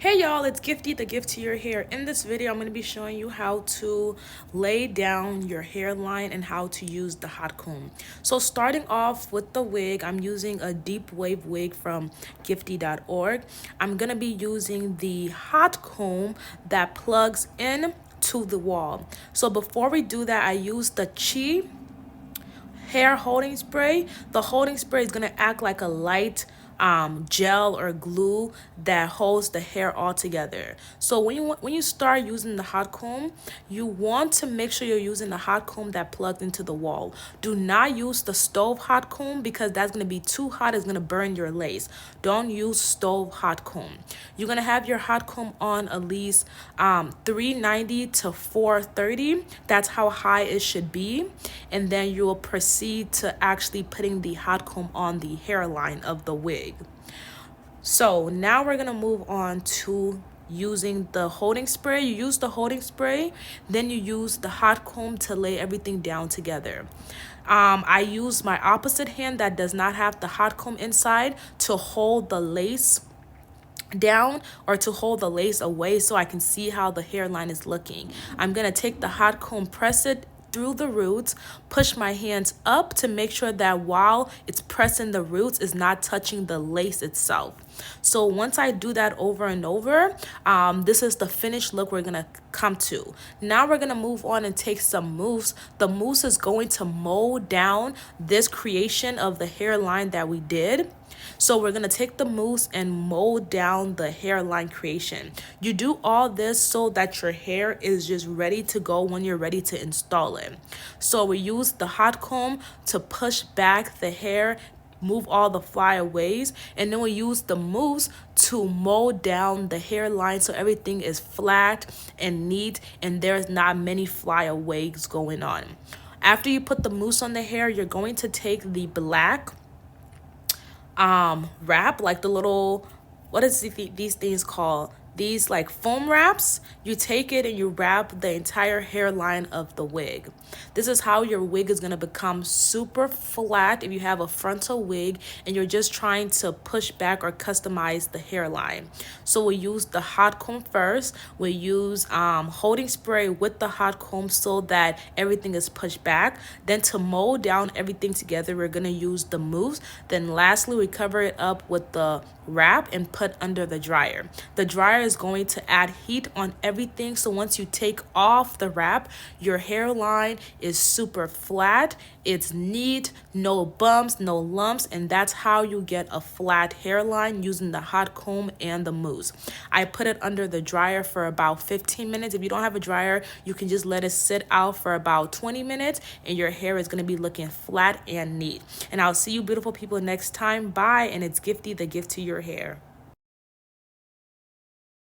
Hey y'all, it's Gifty, the gift to your hair. In this video, I'm going to be showing you how to lay down your hairline and how to use the hot comb. So starting off with the wig, I'm using a deep wave wig from gifty.org. I'm going to be using the hot comb that plugs in to the wall. So before we do that, I use the Chi hair holding spray. The holding spray is going to act like a light gel or glue that holds the hair all together. So when you start using the hot comb, you want to make sure you're using the hot comb that plugged into the wall. Do not use the stove hot comb because that's going to be too hot. It's going to burn your lace. Don't use stove hot comb. You're going to have your hot comb on at least 390 to 430. That's how high it should be. And then you will proceed to actually putting the hot comb on the hairline of the wig. So now we're gonna move on to using the holding spray. You use the holding spray, then you use the hot comb to lay everything down together. I use my opposite hand that does not have the hot comb inside to hold the lace down or to hold the lace away so I can see how the hairline is looking. I'm gonna take the hot comb, press it through the roots, push my hands up to make sure that while it's pressing the roots, it's not touching the lace itself. So once I do that over and over, this is the finished look we're gonna come to. Now we're gonna move on and take some mousse. The mousse is going to mold down this creation of the hairline that we did. So we're gonna take the mousse and mold down the hairline creation. You do all this so that your hair is just ready to go when you're ready to install it. So we use the hot comb to push back the hair, move all the flyaways, and then we use the mousse to mold down the hairline so everything is flat and neat and there's not many flyaways going on. After you put the mousse on the hair, you're going to take the black wrap, like the little, what is these things called? These like foam wraps. You take it and you wrap the entire hairline of the wig. This is how your wig is going to become super flat if you have a frontal wig and you're just trying to push back or customize the hairline. So we use the hot comb first. We use holding spray with the hot comb so that everything is pushed back. Then to mold down everything together, we're going to use the mousse. Then lastly, we cover it up with the wrap and put under the dryer. The dryer is going to add heat on everything, so once you take off the wrap, your hairline is super flat, it's neat, no bumps, no lumps, and that's how you get a flat hairline using the hot comb and the mousse. I put it under the dryer for about 15 minutes. If you don't have a dryer, you can just let it sit out for about 20 minutes and your hair is going to be looking flat and neat. And I'll see you beautiful people next time. Bye. And it's Gifty, the gift to your hair.